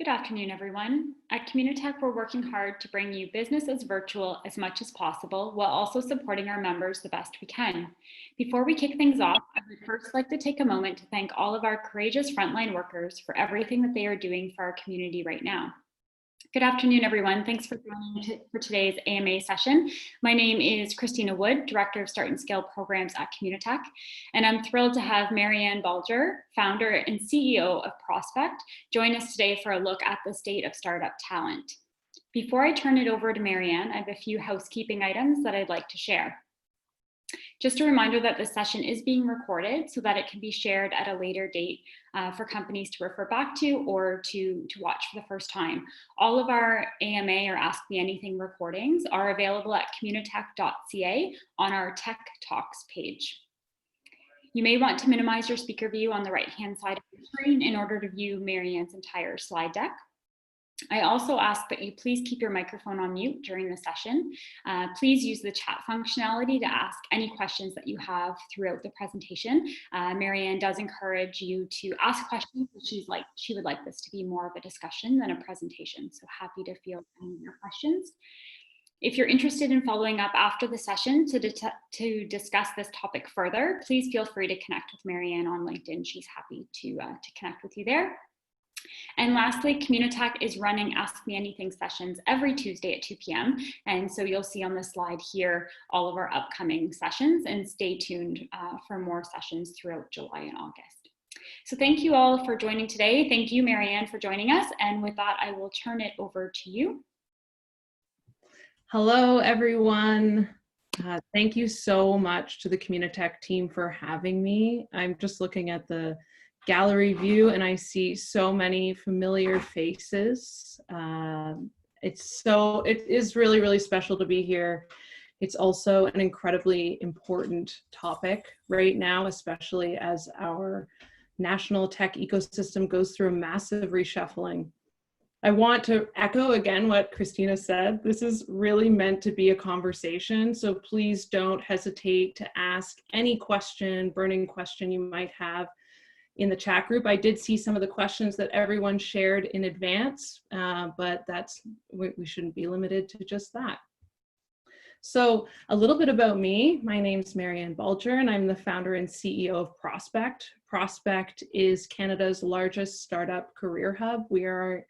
Good afternoon, everyone. At Communitech, we're working hard to bring you business as virtual as much as possible while also supporting our members the best we can. Before we kick things off, I would first like to take a moment to thank all of our courageous frontline workers for everything that they are doing for our community right now. Good afternoon, everyone. Thanks for joining for today's AMA session. My name is Christina Wood, Director of Start and Scale Programs at Communitech, and I'm thrilled to have Marianne Bulger, founder and CEO of Prospect, join us today for a look at the state of startup talent. Before I turn it over to Marianne, I have a few housekeeping items that I'd like to share. Just a reminder that this session is being recorded so that it can be shared at a later date for companies to refer back to or to watch for the first time. All of our AMA or Ask Me Anything recordings are available at communitech.ca on our Tech Talks page. You may want to minimize your speaker view on the right-hand side of the screen in order to view Marianne's entire slide deck. I also ask that you please keep your microphone on mute during the session. Please use the chat functionality to ask any questions that you have throughout the presentation. Marianne does encourage you to ask questions, but she would like this to be more of a discussion than a presentation, so happy to field any of your questions. If you're interested in following up after the session to discuss this topic further, please feel free to connect with Marianne on LinkedIn. She's happy to connect with you there. And lastly, Communitech is running Ask Me Anything sessions every Tuesday at 2 p.m. And so you'll see on the slide here all of our upcoming sessions, and stay tuned for more sessions throughout July and August. So thank you all for joining today. Thank you, Marianne, for joining us. And with that, I will turn it over to you. Hello, everyone. Thank you so much to the Communitech team for having me. I'm just looking at the gallery view and I see so many familiar faces. It is really, really special to be here. It's also an incredibly important topic right now, especially as our national tech ecosystem goes through a massive reshuffling. I want to echo again what Christina said. This is really meant to be a conversation, so please don't hesitate to ask any burning question you might have in the chat group. I did see some of the questions that everyone shared in advance, but we shouldn't be limited to just that. So a little bit about me. My name's Marianne Bulger, and I'm the founder and CEO of Prospect. Prospect is Canada's largest startup career hub. We are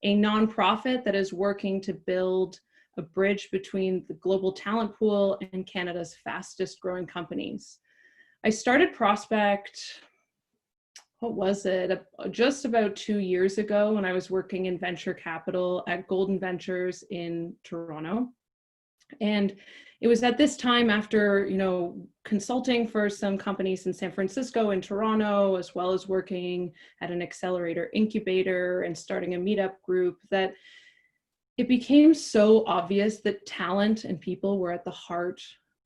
a nonprofit that is working to build a bridge between the global talent pool and Canada's fastest growing companies. I started Prospect, what was it, just about 2 years ago, when I was working in venture capital at Golden Ventures in Toronto. And it was at this time, after consulting for some companies in San Francisco and Toronto, as well as working at an accelerator incubator and starting a meetup group, that it became so obvious that talent and people were at the heart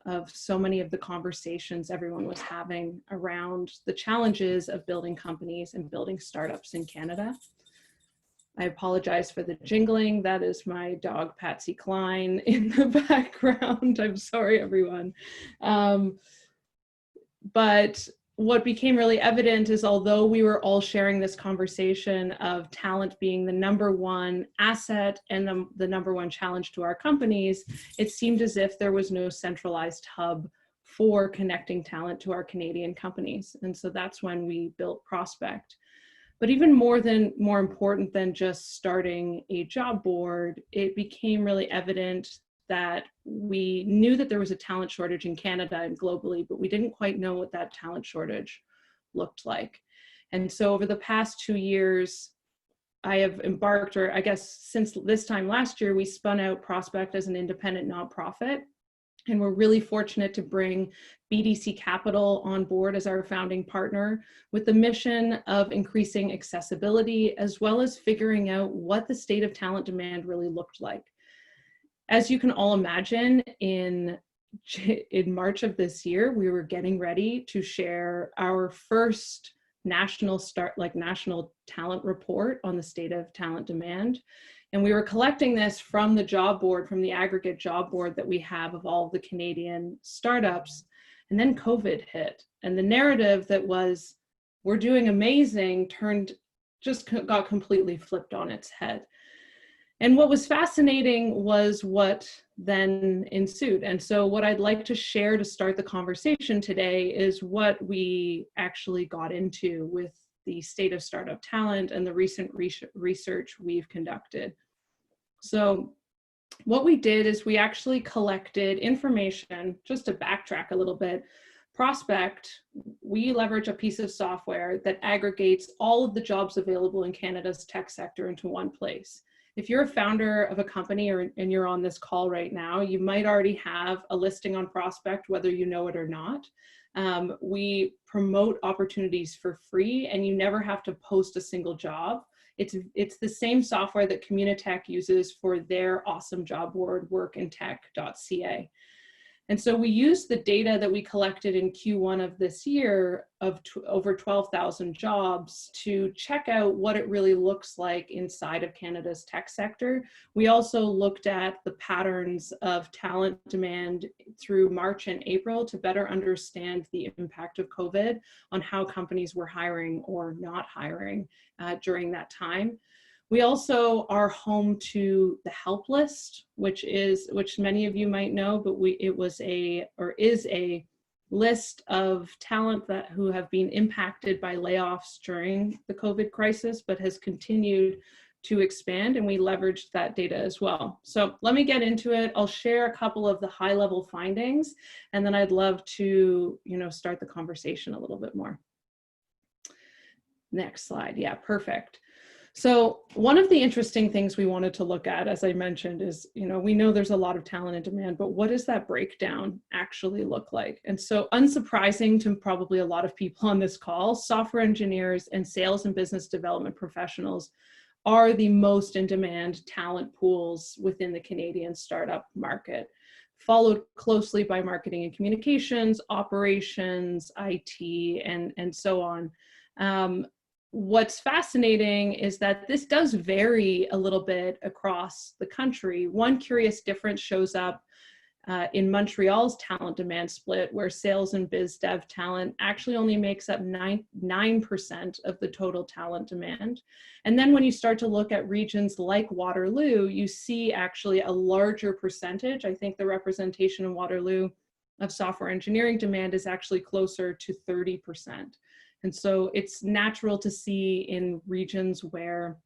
of so many of the conversations everyone was having around the challenges of building companies and building startups in Canada. I apologize for the jingling. That is my dog, Patsy Cline, in the background. I'm sorry, everyone. But what became really evident is, although we were all sharing this conversation of talent being the #1 asset and the #1 challenge to our companies, it seemed as if there was no centralized hub for connecting talent to our Canadian companies. And so that's when we built Prospect. But even more important than just starting a job board, it became really evident that we knew that there was a talent shortage in Canada and globally, but we didn't quite know what that talent shortage looked like. And so over the past 2 years, I have embarked, or I guess since this time last year, we spun out Prospect as an independent nonprofit. And we're really fortunate to bring BDC Capital on board as our founding partner, with the mission of increasing accessibility, as well as figuring out what the state of talent demand really looked like. As you can all imagine, in March of this year, we were getting ready to share our first national talent report on the state of talent demand. And we were collecting this from the job board, from the aggregate job board that we have of all of the Canadian startups. And then COVID hit. And the narrative that was, we're doing amazing, turned got completely flipped on its head. And what was fascinating was what then ensued. And so what I'd like to share to start the conversation today is what we actually got into with the state of startup talent and the recent research we've conducted. So what we did is we actually collected information, just to backtrack a little bit. Prospect, we leverage a piece of software that aggregates all of the jobs available in Canada's tech sector into one place. If you're a founder of a company and you're on this call right now, you might already have a listing on Prospect, whether you know it or not. We promote opportunities for free, and you never have to post a single job. It's the same software that Communitech uses for their awesome job board, workintech.ca. And so we used the data that we collected in Q1 of this year of over 12,000 jobs to check out what it really looks like inside of Canada's tech sector. We also looked at the patterns of talent demand through March and April to better understand the impact of COVID on how companies were hiring or not hiring during that time. We also are home to the help list, which many of you might know, but is a list of talent who have been impacted by layoffs during the COVID crisis, but has continued to expand, and we leveraged that data as well. So let me get into it. I'll share a couple of the high-level findings, and then I'd love to, start the conversation a little bit more. Next slide. Yeah, perfect. So one of the interesting things we wanted to look at, as I mentioned, is, we know there's a lot of talent in demand, but what does that breakdown actually look like? And so, unsurprising to probably a lot of people on this call, software engineers and sales and business development professionals are the most in demand talent pools within the Canadian startup market, followed closely by marketing and communications, operations, IT, and so on. What's fascinating is that this does vary a little bit across the country. One curious difference shows up in Montreal's talent demand split, where sales and biz dev talent actually only makes up 9% of the total talent demand. And then when you start to look at regions like Waterloo, you see actually a larger percentage. I think the representation in Waterloo of software engineering demand is actually closer to 30%. And so it's natural to see in regions where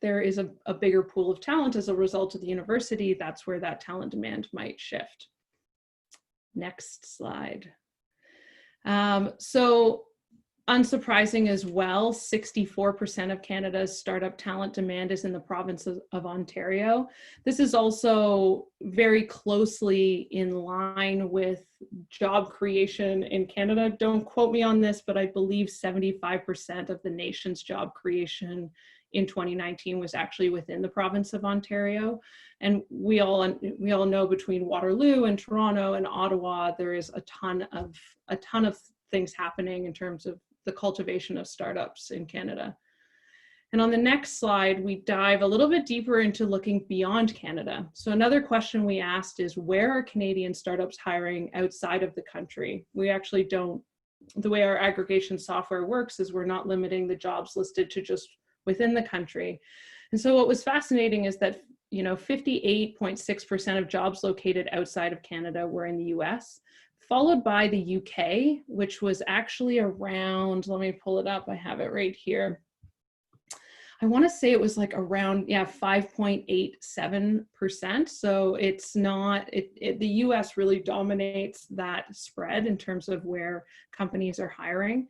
there is a bigger pool of talent as a result of the university, that's where that talent demand might shift. Next slide. So unsurprising as well, 64% of Canada's startup talent demand is in the province of Ontario. This is also very closely in line with job creation in Canada. Don't quote me on this, but I believe 75% of the nation's job creation in 2019 was actually within the province of Ontario. And we all know between Waterloo and Toronto and Ottawa, there is a ton of things happening in terms of the cultivation of startups in Canada. And on the next slide, we dive a little bit deeper into looking beyond Canada. So another question we asked is, where are Canadian startups hiring outside of the country? We actually don't, the way our aggregation software works is we're not limiting the jobs listed to just within the country. And so what was fascinating is that 58.6% of jobs located outside of Canada were in the US, followed by the UK, which was actually around, let me pull it up, I have it right here. I want to say it was like around, 5.87%. So it's not, the US really dominates that spread in terms of where companies are hiring.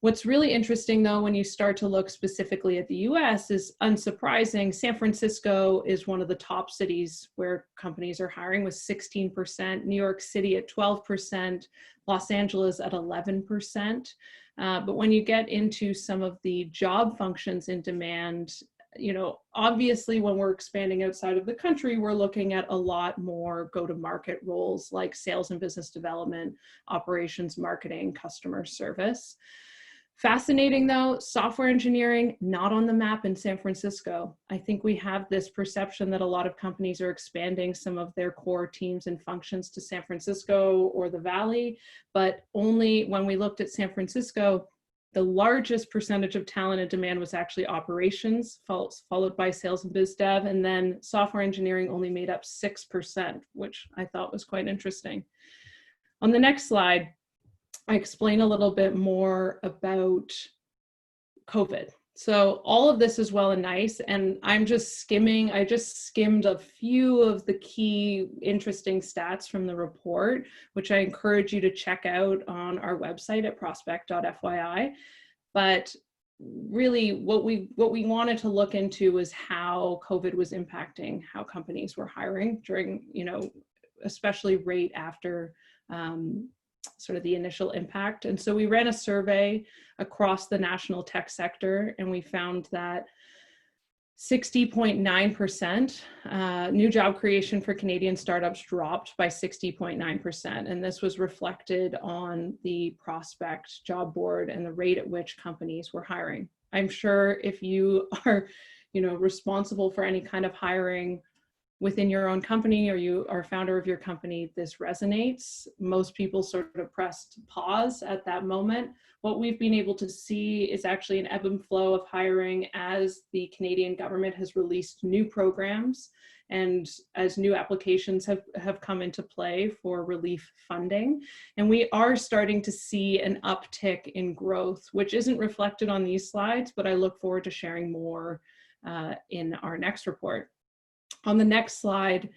What's really interesting though, when you start to look specifically at the US, is unsurprising. San Francisco is one of the top cities where companies are hiring with 16%, New York City at 12%, Los Angeles at 11%. But when you get into some of the job functions in demand, obviously when we're expanding outside of the country, we're looking at a lot more go-to-market roles like sales and business development, operations, marketing, customer service. Fascinating though, software engineering, not on the map in San Francisco. I think we have this perception that a lot of companies are expanding some of their core teams and functions to San Francisco or the Valley, but only when we looked at San Francisco, the largest percentage of talent and demand was actually operations, followed by sales and biz dev, and then software engineering only made up 6%, which I thought was quite interesting. On the next slide, I explain a little bit more about COVID. So all of this is well and nice, and I just skimmed a few of the key interesting stats from the report, which I encourage you to check out on our website at prospect.fyi. But really what we wanted to look into was how COVID was impacting how companies were hiring during, especially right after sort of the initial impact. And so we ran a survey across the national tech sector, and we found that 60.9% new job creation for Canadian startups dropped by 60.9%. And this was reflected on the Prospect job board and the rate at which companies were hiring. I'm sure if you are, responsible for any kind of hiring within your own company, or you are founder of your company, this resonates. Most people sort of pressed pause at that moment. What we've been able to see is actually an ebb and flow of hiring as the Canadian government has released new programs and as new applications have come into play for relief funding. And we are starting to see an uptick in growth, which isn't reflected on these slides, but I look forward to sharing more in our next report. On the next slide,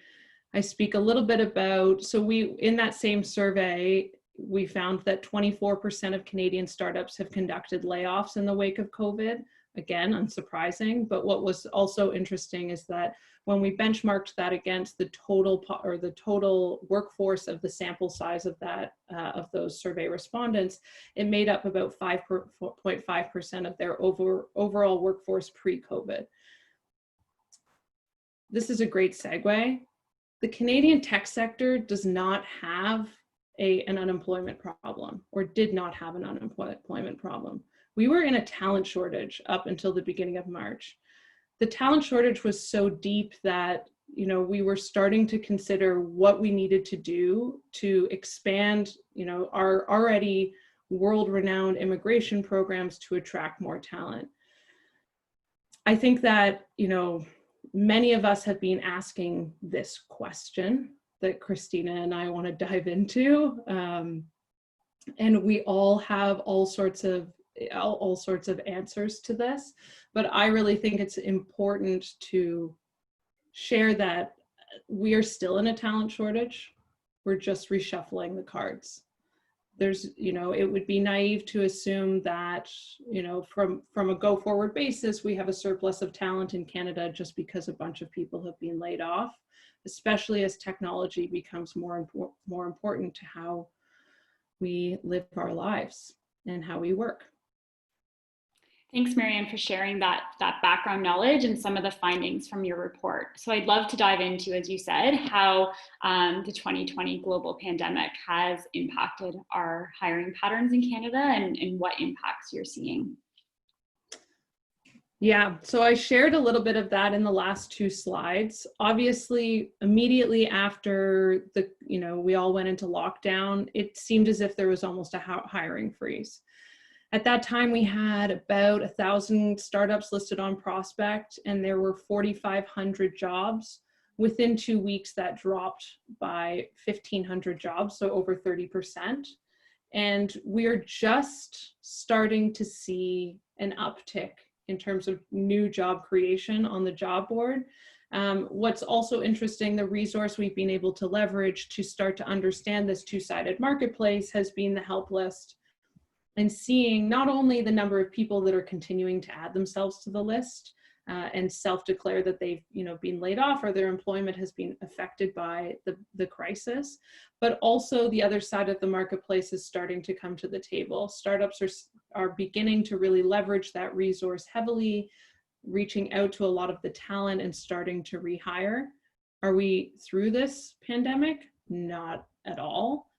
I speak a little bit about, in that same survey, we found that 24% of Canadian startups have conducted layoffs in the wake of COVID. Again, unsurprising, but what was also interesting is that when we benchmarked that against the total workforce of the sample size of of those survey respondents, it made up about 5.5% of their overall workforce pre-COVID. This is a great segue. The Canadian tech sector does not have an unemployment problem, or did not have an unemployment problem. We were in a talent shortage up until the beginning of March. The talent shortage was so deep that we were starting to consider what we needed to do to expand our already world-renowned immigration programs to attract more talent. I think that many of us have been asking this question that Christina and I want to dive into, and we all have all sorts of answers to this, but I really think it's important to share that we are still in a talent shortage. We're just reshuffling the cards. It would be naive to assume that, from a go forward basis, we have a surplus of talent in Canada just because a bunch of people have been laid off, especially as technology becomes more important to how we live our lives and how we work. Thanks, Marianne, for sharing that background knowledge and some of the findings from your report. So I'd love to dive into, as you said, how the 2020 global pandemic has impacted our hiring patterns in Canada and what impacts you're seeing. Yeah, so I shared a little bit of that in the last two slides. Obviously, immediately after we all went into lockdown, it seemed as if there was almost a hiring freeze. At that time, we had about 1,000 startups listed on Prospect, and there were 4,500 jobs. Within 2 weeks, that dropped by 1,500 jobs, so over 30%. And we're just starting to see an uptick in terms of new job creation on the job board. What's also interesting, the resource we've been able to leverage to start to understand this two-sided marketplace has been the help list, and seeing not only the number of people that are continuing to add themselves to the list and self-declare that they've been laid off or their employment has been affected by the crisis, but also the other side of the marketplace is starting to come to the table. Startups are beginning to really leverage that resource heavily, reaching out to a lot of the talent and starting to rehire. Are we through this pandemic? Not at all.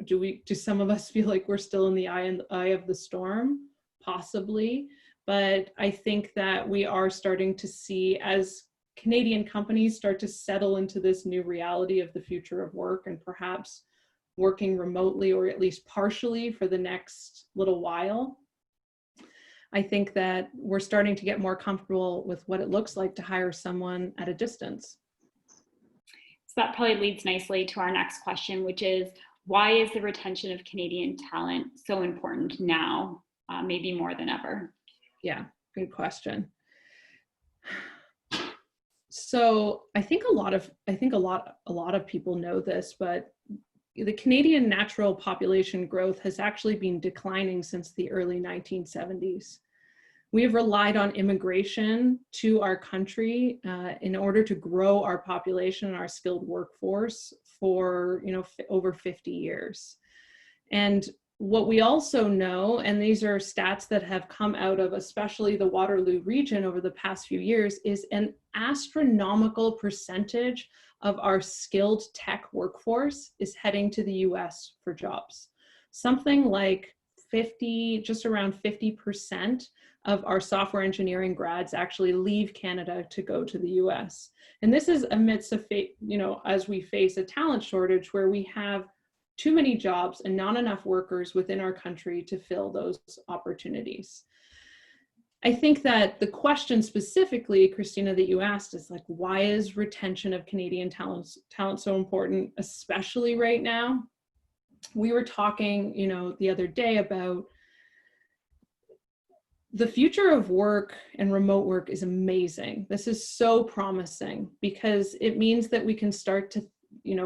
Do some of us feel like we're still in the eye of the storm? Possibly, but I think that we are starting to see, as Canadian companies start to settle into this new reality of the future of work and perhaps working remotely or at least partially for the next little while, I think that we're starting to get more comfortable with what it looks like to hire someone at a distance. So that probably leads nicely to our next question, which is, why is the retention of Canadian talent so important now, maybe more than ever? Yeah, good question. So I think a lot of people know this, but the Canadian natural population growth has actually been declining since the early 1970s. We have relied on immigration to our country in order to grow our population and our skilled workforce for over 50 years. And what we also know, and these are stats that have come out of especially the Waterloo region over the past few years, is an astronomical percentage of our skilled tech workforce is heading to the US for jobs. Something like just around 50% of our software engineering grads actually leave Canada to go to the US. And this is amidst as we face a talent shortage where we have too many jobs and not enough workers within our country to fill those opportunities. I think that the question specifically, Christina, that you asked is like, why is retention of Canadian talent so important, especially right now? We were talking, the other day about the future of work, and remote work is amazing. This is so promising because it means that we can start to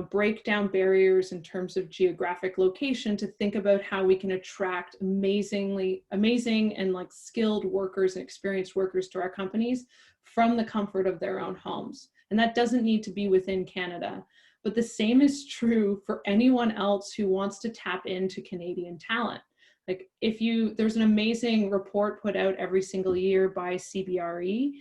break down barriers in terms of geographic location to think about how we can attract amazing and skilled workers and experienced workers to our companies from the comfort of their own homes. And that doesn't need to be within Canada. But the same is true for anyone else who wants to tap into Canadian talent. Like there's an amazing report put out every single year by CBRE,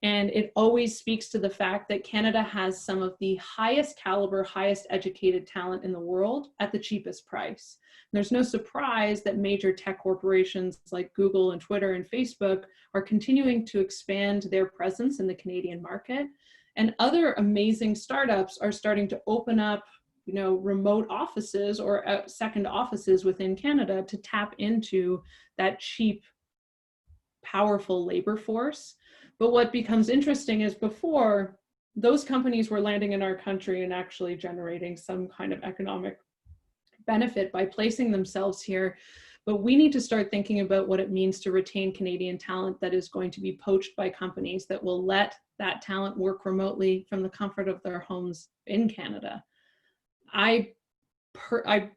and it always speaks to the fact that Canada has some of the highest caliber, highest educated talent in the world at the cheapest price. And there's no surprise that major tech corporations like Google and Twitter and Facebook are continuing to expand their presence in the Canadian market. And other amazing startups are starting to open up remote offices or second offices within Canada to tap into that cheap, powerful labor force. But what becomes interesting is before, those companies were landing in our country and actually generating some kind of economic benefit by placing themselves here. But we need to start thinking about what it means to retain Canadian talent that is going to be poached by companies that will let that talent work remotely from the comfort of their homes in Canada. I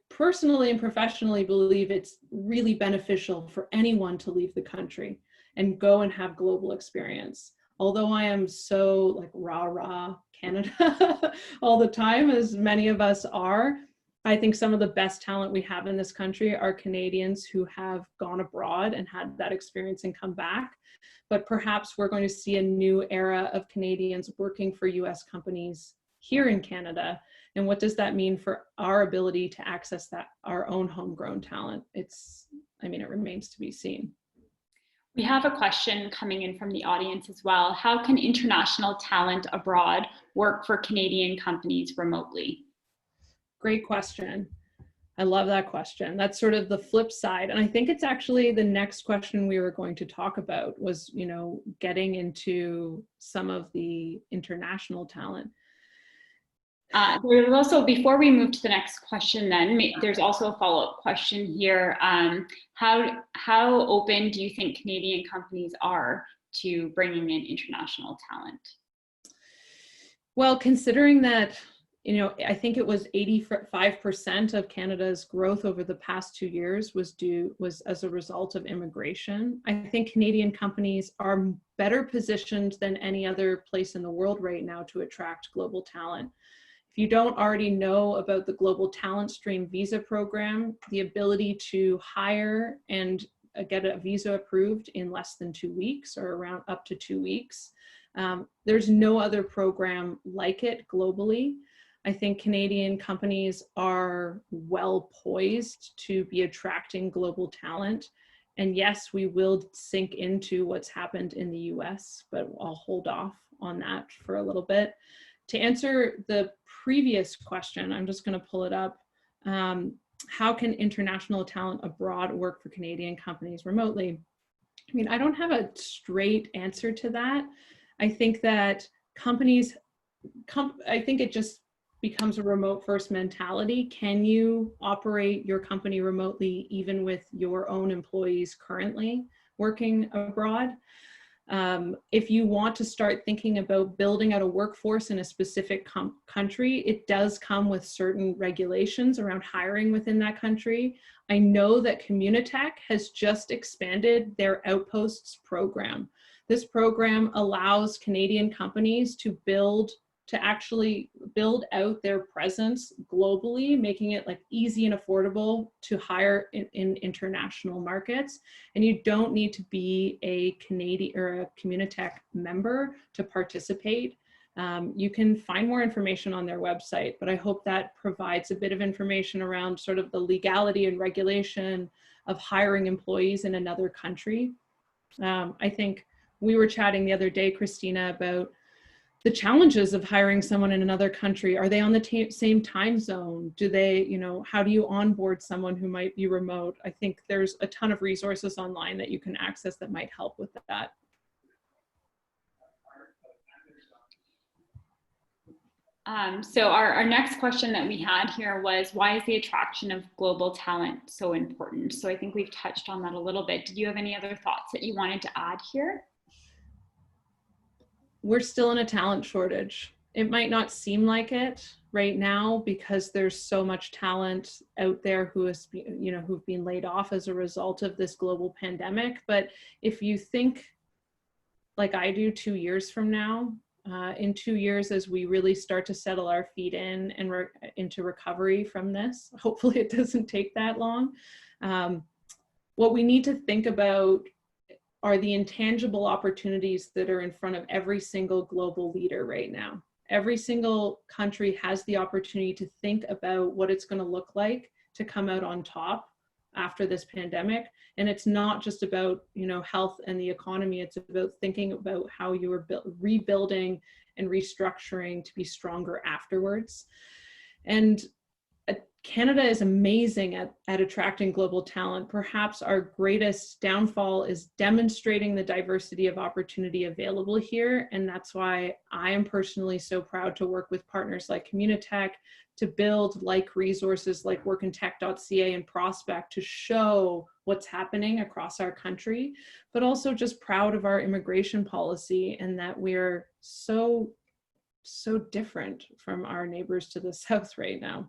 personally and professionally believe it's really beneficial for anyone to leave the country and go and have global experience. Although I am so rah Canada all the time, as many of us are, I think some of the best talent we have in this country are Canadians who have gone abroad and had that experience and come back. But perhaps we're going to see a new era of Canadians working for US companies here in Canada. And what does that mean for our ability to access our own homegrown talent? It remains to be seen. We have a question coming in from the audience as well. How can international talent abroad work for Canadian companies remotely? Great question. I love that question. That's sort of the flip side. And I think it's actually the next question we were going to talk about was, getting into some of the international talent. There's also, before we move to the next question then, there's also a follow-up question here. How open do you think Canadian companies are to bringing in international talent? Well, considering that, I think it was 85% of Canada's growth over the past 2 years was as a result of immigration. I think Canadian companies are better positioned than any other place in the world right now to attract global talent. If you don't already know about the Global Talent Stream visa program, the ability to hire and get a visa approved in less than 2 weeks or around up to 2 weeks, there's no other program like it globally. I think Canadian companies are well poised to be attracting global talent. And yes, we will sink into what's happened in the US, but I'll hold off on that for a little bit. To answer the previous question, I'm just going to pull it up. How can international talent abroad work for Canadian companies remotely? I mean, I don't have a straight answer to that. I think that companies, I think it just becomes a remote first mentality. Can you operate your company remotely even with your own employees currently working abroad? If you want to start thinking about building out a workforce in a specific country, it does come with certain regulations around hiring within that country. I know that Communitech has just expanded their Outposts program. This program allows Canadian companies to actually build out their presence globally, making it like easy and affordable to hire in international markets. And you don't need to be a Canadian or a Communitech member to participate. You can find more information on their website, but I hope that provides a bit of information around sort of the legality and regulation of hiring employees in another country. I think we were chatting the other day, Christina, about the challenges of hiring someone in another country. Are they on the same time zone? Do they, how do you onboard someone who might be remote? I think there's a ton of resources online that you can access that might help with that. So our next question that we had here was, why is the attraction of global talent so important? So I think we've touched on that a little bit. Did you have any other thoughts that you wanted to add here? We're still in a talent shortage. It might not seem like it right now because there's so much talent out there who've been laid off as a result of this global pandemic. But if you think like I do 2 years from now, in 2 years, as we really start to settle our feet in and into recovery from this, hopefully it doesn't take that long. What we need to think about are the intangible opportunities that are in front of every single global leader right now. Every single country has the opportunity to think about what it's going to look like to come out on top after this pandemic. And it's not just about, health and the economy. It's about thinking about how you are rebuilding and restructuring to be stronger afterwards. And Canada is amazing at attracting global talent. Perhaps our greatest downfall is demonstrating the diversity of opportunity available here. And that's why I am personally so proud to work with partners like Communitech to build resources like workintech.ca and Prospect to show what's happening across our country, but also just proud of our immigration policy and that we're so different from our neighbors to the south right now.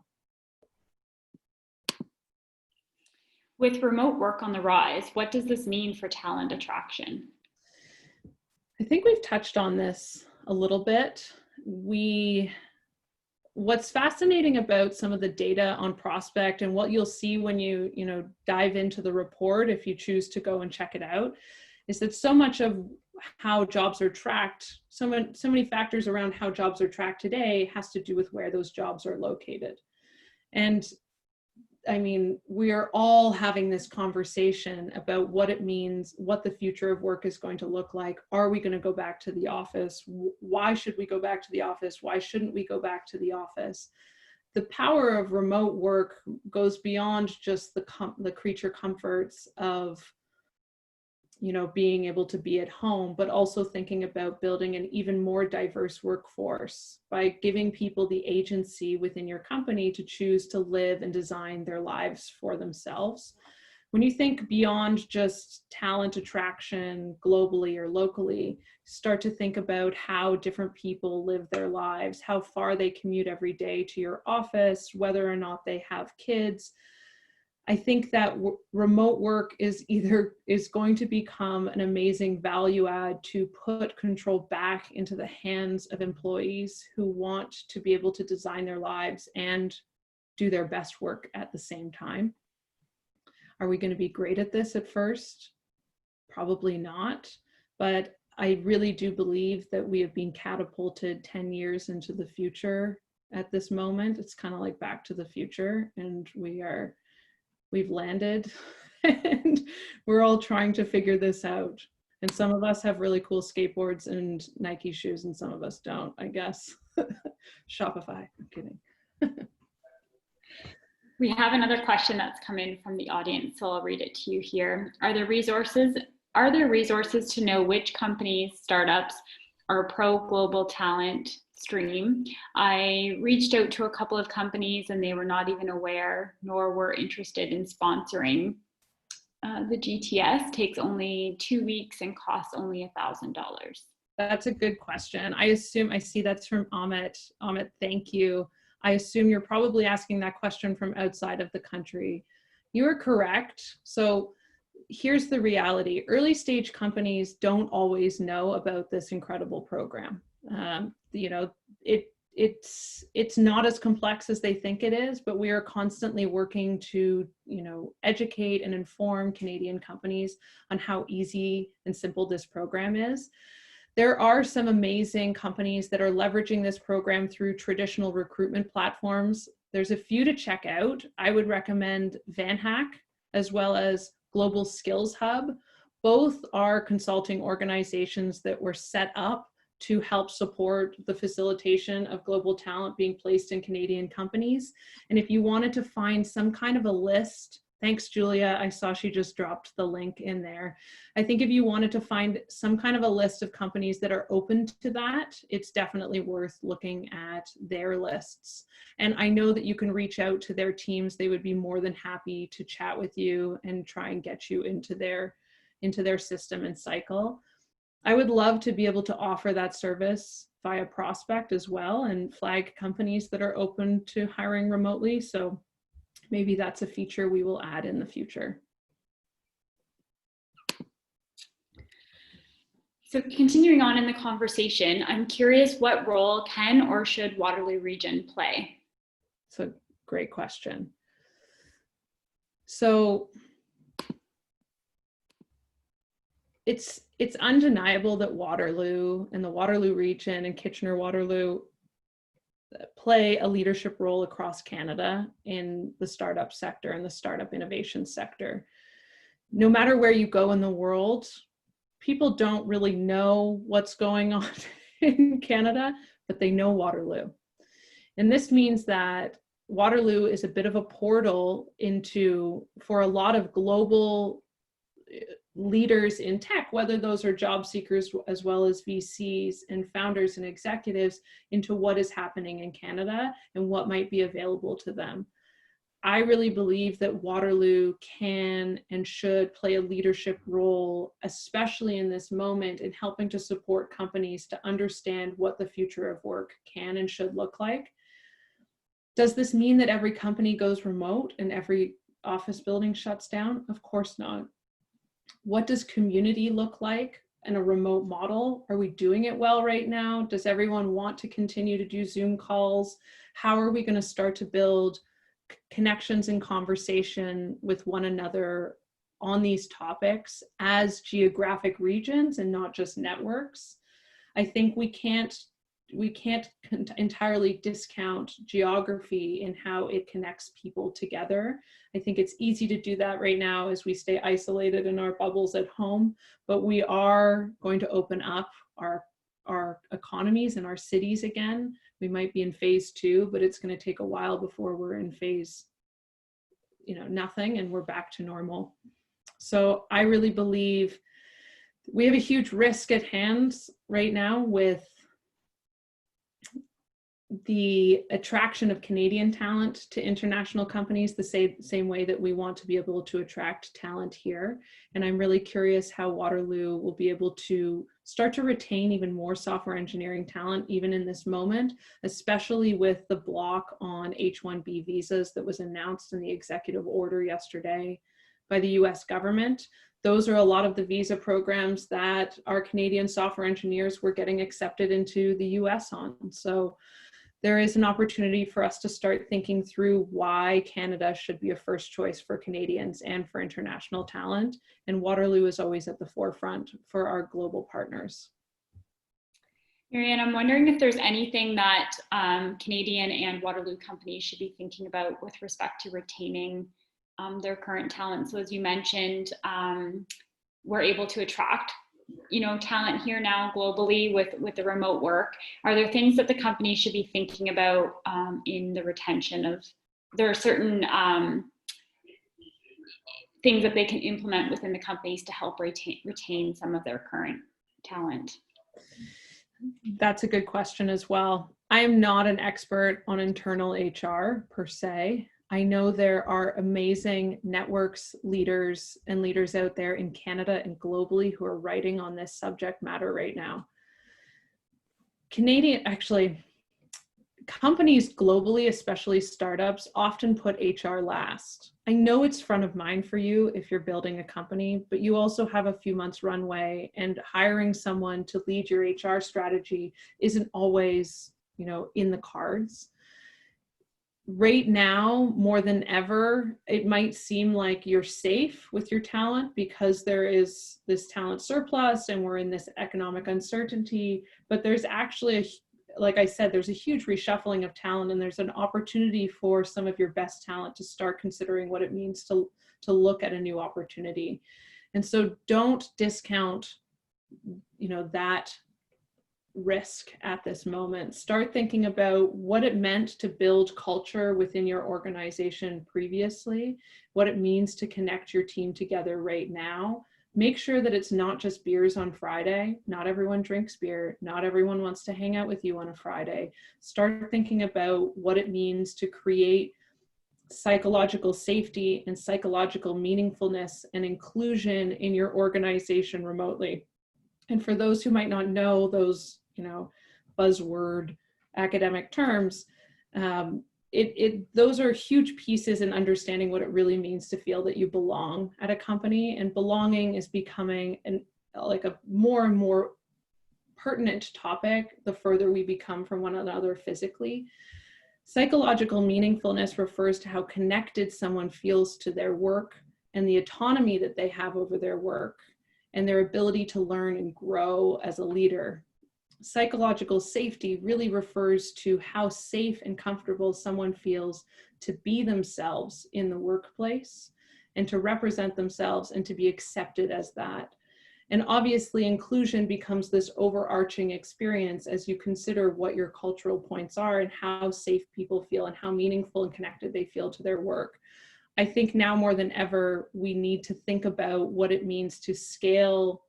With remote work on the rise, what does this mean for talent attraction? I think we've touched on this a little bit. What's fascinating about some of the data on Prospect and what you'll see when you dive into the report, if you choose to go and check it out, is that so much of how jobs are tracked, so many factors around how jobs are tracked today has to do with where those jobs are located. And I mean, we are all having this conversation about what it means, what the future of work is going to look like. Are we going to go back to the office? Why should we go back to the office? Why shouldn't we go back to the office? The power of remote work goes beyond just the creature comforts of being able to be at home, but also thinking about building an even more diverse workforce by giving people the agency within your company to choose to live and design their lives for themselves. When you think beyond just talent attraction globally or locally, start to think about how different people live their lives, how far they commute every day to your office, whether or not they have kids. I think that remote work is going to become an amazing value add to put control back into the hands of employees who want to be able to design their lives and do their best work at the same time. Are we going to be great at this at first? Probably not, but I really do believe that we have been catapulted 10 years into the future at this moment. It's kind of like Back to the Future, and we've landed and we're all trying to figure this out. And some of us have really cool skateboards and Nike shoes and some of us don't, I guess. Shopify, I'm kidding. We have another question that's come in from the audience, so I'll read it to you here. Are there resources are there resources to know which companies, startups are pro-global talent stream? I reached out to a couple of companies and they were not even aware nor were interested in sponsoring. The GTS takes only 2 weeks and costs only $1,000. That's a good question. I see that's from Amit. Amit, thank you. I assume you're probably asking that question from outside of the country. You are correct. So here's the reality. Early stage companies don't always know about this incredible program. You know, it's not as complex as they think it is, but we are constantly working to, you know, educate and inform Canadian companies on how easy and simple this program is. There are some amazing companies that are leveraging this program through traditional recruitment platforms. There's a few to check out. I would recommend VanHack as well as Global Skills Hub. Both are consulting organizations that were set up to help support the facilitation of global talent being placed in Canadian companies. And if you wanted to find some kind of a list, thanks, Julia. I saw she just dropped the link in there. I think if you wanted to find some kind of a list of companies that are open to that, it's definitely worth looking at their lists. And I know that you can reach out to their teams. They would be more than happy to chat with you and try and get you into their system and cycle. I would love to be able to offer that service via Prospect as well and flag companies that are open to hiring remotely. So maybe that's a feature we will add in the future. So continuing on in the conversation, I'm curious what role can or should Waterloo Region play? It's a great question. So it's undeniable that Waterloo and the Waterloo region and Kitchener-Waterloo play a leadership role across Canada in the startup sector and the startup innovation sector. No matter where you go in the world, people don't really know what's going on in Canada, but they know Waterloo. And this means that Waterloo is a bit of a portal for a lot of global leaders in tech, whether those are job seekers as well as VCs and founders and executives, into what is happening in Canada and what might be available to them. I really believe that Waterloo can and should play a leadership role, especially in this moment, in helping to support companies to understand what the future of work can and should look like. Does this mean that every company goes remote and every office building shuts down? Of course not. What does community look like in a remote model? Are we doing it well right now? Does everyone want to continue to do Zoom calls? How are we going to start to build connections and conversation with one another on these topics as geographic regions and not just networks? I think we can't entirely discount geography and how it connects people together. I think it's easy to do that right now as we stay isolated in our bubbles at home, but we are going to open up our economies and our cities again. We might be in phase 2, but it's going to take a while before we're in phase, nothing, and we're back to normal. So I really believe we have a huge risk at hand right now with the attraction of Canadian talent to international companies the same way that we want to be able to attract talent here. And I'm really curious how Waterloo will be able to start to retain even more software engineering talent, even in this moment, especially with the block on H-1B visas that was announced in the executive order yesterday by the US government. Those are a lot of the visa programs that our Canadian software engineers were getting accepted into the US on. So there is an opportunity for us to start thinking through why Canada should be a first choice for Canadians and for international talent. And Waterloo is always at the forefront for our global partners. Marianne, I'm wondering if there's anything that Canadian and Waterloo companies should be thinking about with respect to retaining their current talent. So as you mentioned, we're able to attract talent here now globally with the remote work. Are there things that the company should be thinking about in the retention of, there are certain things that they can implement within the companies to help retain some of their current talent? That's a good question as well. I am not an expert on internal HR per se. I know there are amazing networks, leaders, and leaders out there in Canada and globally who are writing on this subject matter right now. Companies globally, especially startups, often put HR last. I know it's front of mind for you if you're building a company, but you also have a few months runway, and hiring someone to lead your HR strategy isn't always, in the cards. Right now, more than ever, it might seem like you're safe with your talent because there is this talent surplus and we're in this economic uncertainty, but there's actually like I said, there's a huge reshuffling of talent, and there's an opportunity for some of your best talent to start considering what it means to look at a new opportunity. And so don't discount, that risk at this moment. Start thinking about what it meant to build culture within your organization previously, what it means to connect your team together right now. Make sure that it's not just beers on Friday. Not everyone drinks beer. Not everyone wants to hang out with you on a Friday. Start thinking about what it means to create psychological safety and psychological meaningfulness and inclusion in your organization remotely. And for those who might not know those, buzzword academic terms, those are huge pieces in understanding what it really means to feel that you belong at a company. And belonging is becoming a more and more pertinent topic the further we become from one another physically. Psychological meaningfulness refers to how connected someone feels to their work and the autonomy that they have over their work and their ability to learn and grow as a leader. Psychological safety really refers to how safe and comfortable someone feels to be themselves in the workplace and to represent themselves and to be accepted as that. And obviously inclusion becomes this overarching experience as you consider what your cultural points are and how safe people feel and how meaningful and connected they feel to their work. I think now more than ever, we need to think about what it means to scale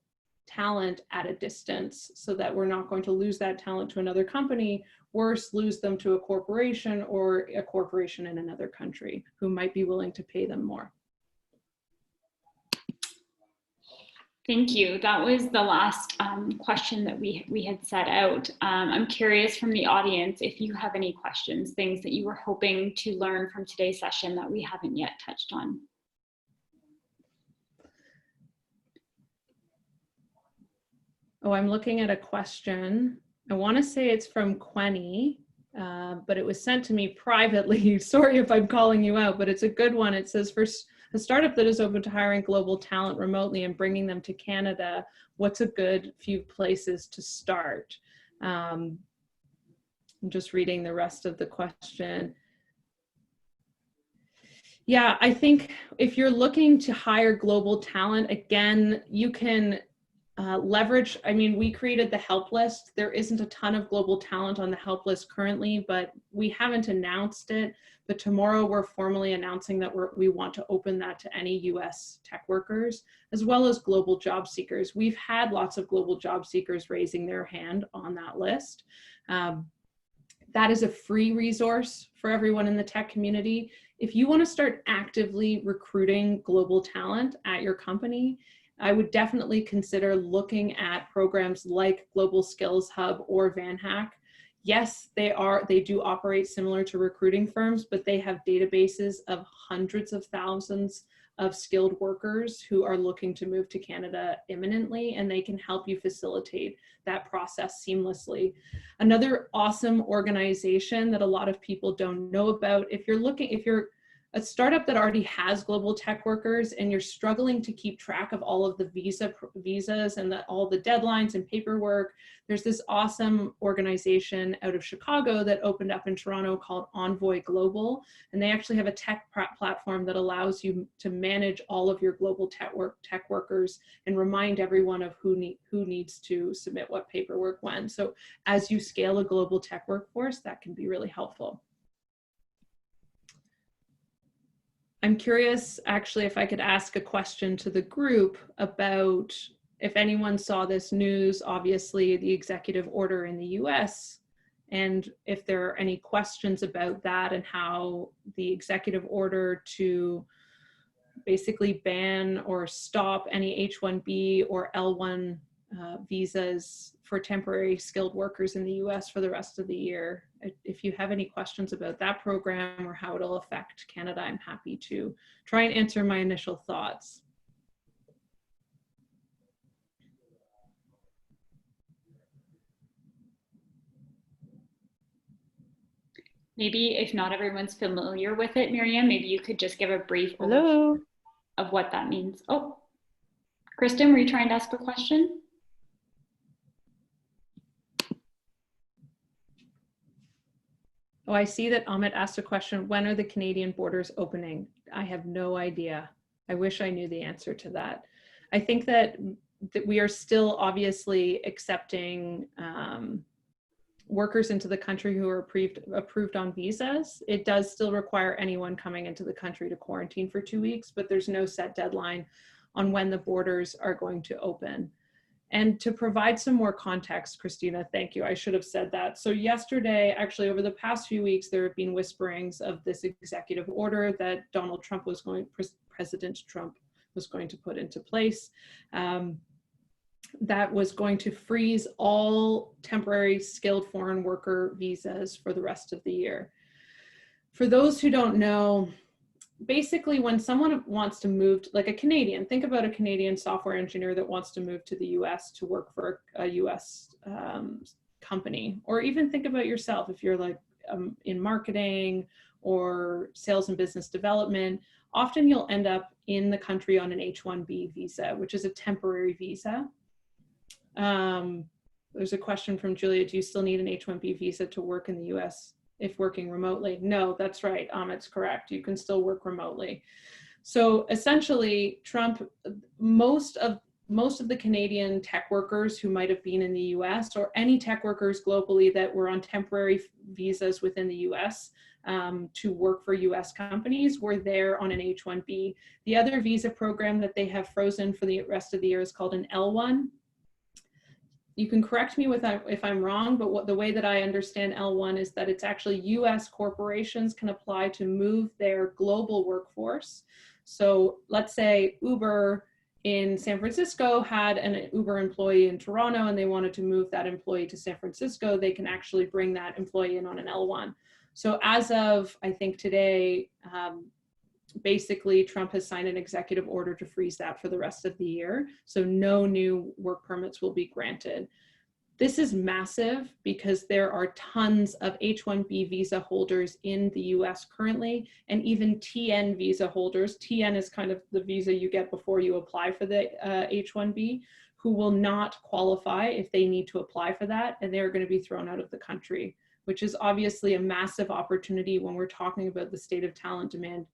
talent at a distance so that we're not going to lose that talent to another company, worse, lose them to a corporation or a corporation in another country who might be willing to pay them more. Thank you. That was the last question that we had set out. I'm curious from the audience if you have any questions, things that you were hoping to learn from today's session that we haven't yet touched on. Oh, I'm looking at a question. I want to say it's from Quenny, but it was sent to me privately. Sorry if I'm calling you out, but it's a good one. It says, for a startup that is open to hiring global talent remotely and bringing them to Canada, what's a good few places to start? I'm just reading the rest of the question. Yeah, I think if you're looking to hire global talent, again, you can leverage, we created the help list. There isn't a ton of global talent on the help list currently, but we haven't announced it. But tomorrow we're formally announcing that we want to open that to any US tech workers, as well as global job seekers. We've had lots of global job seekers raising their hand on that list. That is a free resource for everyone in the tech community. If you want to start actively recruiting global talent at your company, I would definitely consider looking at programs like Global Skills Hub or VanHack. Yes, they do operate similar to recruiting firms, but they have databases of hundreds of thousands of skilled workers who are looking to move to Canada imminently, and they can help you facilitate that process seamlessly. Another awesome organization that a lot of people don't know about, if you're a startup that already has global tech workers and you're struggling to keep track of all of the visas and all the deadlines and paperwork, there's this awesome organization out of Chicago that opened up in Toronto called Envoy Global. And they actually have a tech platform that allows you to manage all of your global tech workers and remind everyone of who needs to submit what paperwork when. So as you scale a global tech workforce, that can be really helpful. I'm curious, actually, if I could ask a question to the group about if anyone saw this news, obviously the executive order in the US, and if there are any questions about that and how the executive order to basically ban or stop any H-1B or L-1 visas for temporary skilled workers in the US for the rest of the year. If you have any questions about that program or how it'll affect Canada, I'm happy to try and answer my initial thoughts. Maybe if not everyone's familiar with it, Marianne, maybe you could just give a brief Hello. overview of what that means. Oh, Kristen, were you trying to ask a question? Oh, I see that Amit asked a question. When are the Canadian borders opening? I have no idea. I wish I knew the answer to that. I think that we are still obviously accepting workers into the country who are approved on visas. It does still require anyone coming into the country to quarantine for 2 weeks, but there's no set deadline on when the borders are going to open. And to provide some more context, Christina, thank you. I should have said that. So yesterday, actually over the past few weeks, there have been whisperings of this executive order that President Trump was going to put into place. That was going to freeze all temporary skilled foreign worker visas for the rest of the year. For those who don't know, basically when someone wants to move, like a Canadian, think about a Canadian software engineer that wants to move to the US to work for a US company, or even think about yourself if you're like in marketing or sales and business development, often you'll end up in the country on an H-1B visa, which is a temporary visa. There's a question from Julia, do you still need an H-1B visa to work in the US if working remotely? No, that's right, Amit's correct. You can still work remotely. So essentially, Trump, most of the Canadian tech workers who might have been in the US, or any tech workers globally that were on temporary visas within the US to work for US companies, were there on an H-1B. The other visa program that they have frozen for the rest of the year is called an L-1. You can correct me if I'm wrong, but the way that I understand L-1 is that it's actually US corporations can apply to move their global workforce. So let's say Uber in San Francisco had an Uber employee in Toronto and they wanted to move that employee to San Francisco, they can actually bring that employee in on an L-1. So as of, I think today, basically Trump has signed an executive order to freeze that for the rest of the year. So no new work permits will be granted. This is massive because there are tons of H-1B visa holders in the US currently, and even TN visa holders. TN is kind of the visa you get before you apply for the H-1B, who will not qualify if they need to apply for that, and they're going to be thrown out of the country, which is obviously a massive opportunity when we're talking about the state of talent demand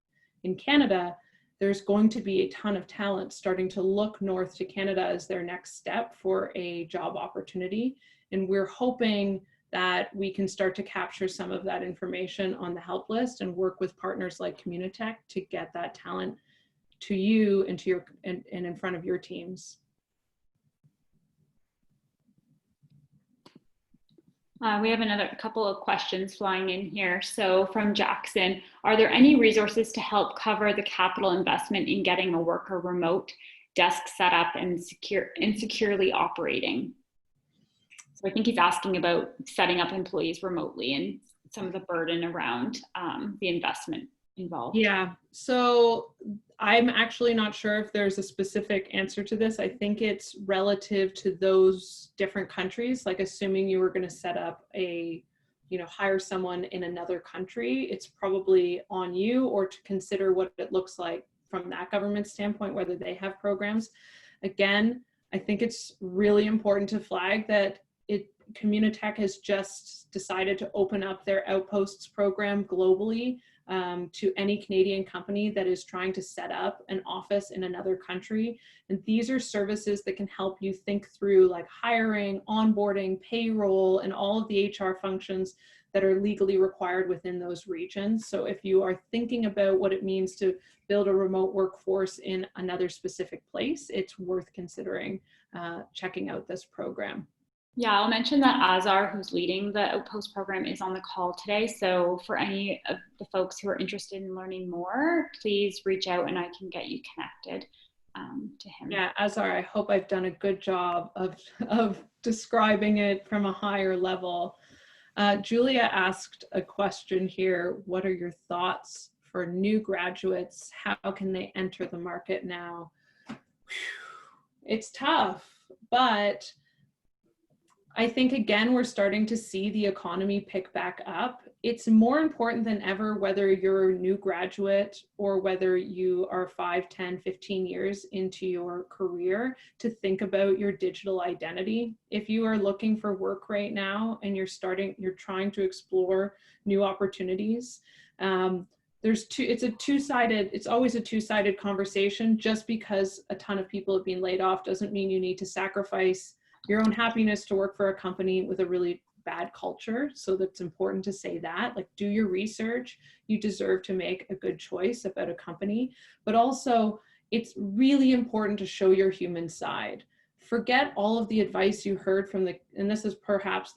in Canada. There's going to be a ton of talent starting to look north to Canada as their next step for a job opportunity. And we're hoping that we can start to capture some of that information on the help list and work with partners like Communitech to get that talent to you and to your and in front of your teams. We have another couple of questions flying in here. So from Jackson, are there any resources to help cover the capital investment in getting a worker remote, desk set up and securely operating? So I think he's asking about setting up employees remotely and some of the burden around the investment involved. Yeah, so I'm actually not sure if there's a specific answer to this. I think it's relative to those different countries, like assuming you were going to set up hire someone in another country, it's probably on you, or to consider what it looks like from that government standpoint, whether they have programs. Again, I think it's really important to flag that Communitech has just decided to open up their Outposts program globally. to any Canadian company that is trying to set up an office in another country. And these are services that can help you think through like hiring, onboarding, payroll, and all of the HR functions that are legally required within those regions. So if you are thinking about what it means to build a remote workforce in another specific place, it's worth considering checking out this program. Yeah, I'll mention that Azar, who's leading the Outpost program, is on the call today. So for any of the folks who are interested in learning more, please reach out and I can get you connected to him. Yeah, Azar, I hope I've done a good job of describing it from a higher level. Julia asked a question here. What are your thoughts for new graduates? How can they enter the market now? It's tough, but I think, again, we're starting to see the economy pick back up. It's more important than ever, whether you're a new graduate or whether you are 5, 10, 15 years into your career, to think about your digital identity. If you are looking for work right now and you're trying to explore new opportunities, it's always a two-sided conversation. Just because a ton of people have been laid off doesn't mean you need to sacrifice your own happiness to work for a company with a really bad culture. So that's important to say that, like, do your research. You deserve to make a good choice about a company, but also it's really important to show your human side. Forget all of the advice you heard from and this is perhaps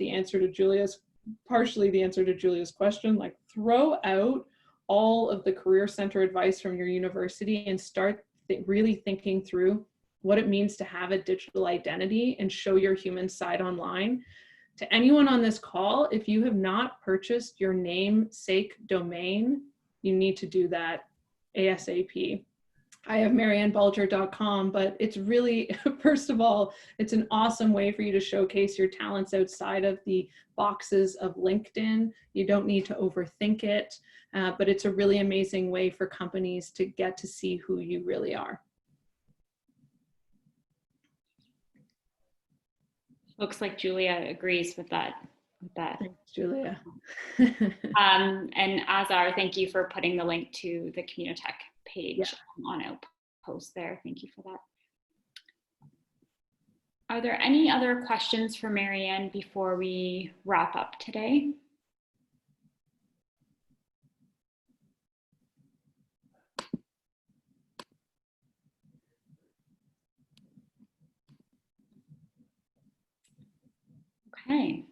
partially the answer to Julia's question, like throw out all of the career center advice from your university and start really thinking through what it means to have a digital identity and show your human side online. To anyone on this call, if you have not purchased your namesake domain, you need to do that ASAP. I have mariannebulger.com, but it's really, first of all, it's an awesome way for you to showcase your talents outside of the boxes of LinkedIn. You don't need to overthink it, but it's a really amazing way for companies to get to see who you really are. Looks like Julia agrees with that. Thanks, Julia. And Azar, thank you for putting the link to the Communitech page on Outpost there. Thank you for that. Are there any other questions for Marianne before we wrap up today? Okay,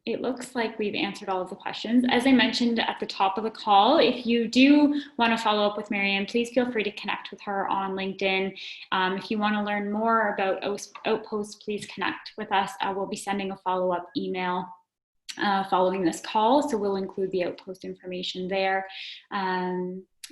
it looks like we've answered all of the questions. As I mentioned at the top of the call, if you do want to follow up with Marianne, please feel free to connect with her on LinkedIn. If you want to learn more about Outpost, please connect with us. We'll be sending a follow-up email following this call, so we'll include the Outpost information there.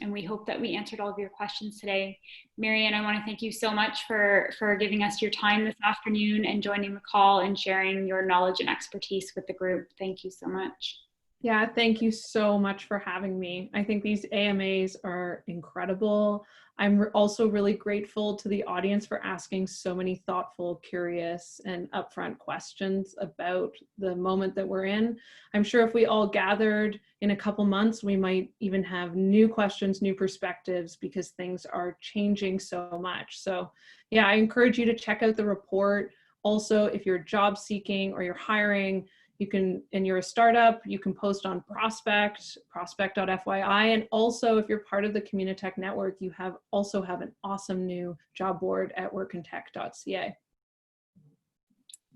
And we hope that we answered all of your questions today. Marianne, I want to thank you so much for giving us your time this afternoon and joining the call and sharing your knowledge and expertise with the group. Thank you so much. Yeah, thank you so much for having me. I think these AMAs are incredible. I'm also really grateful to the audience for asking so many thoughtful, curious, and upfront questions about the moment that we're in. I'm sure if we all gathered in a couple months, we might even have new questions, new perspectives, because things are changing so much. So yeah, I encourage you to check out the report. Also, if you're job seeking or you're hiring, you can, and you're a startup, you can post on prospect.fyi. And also, if you're part of the Communitech network, you also have an awesome new job board at workintech.ca.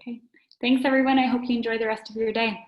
Okay, thanks everyone. I hope you enjoy the rest of your day.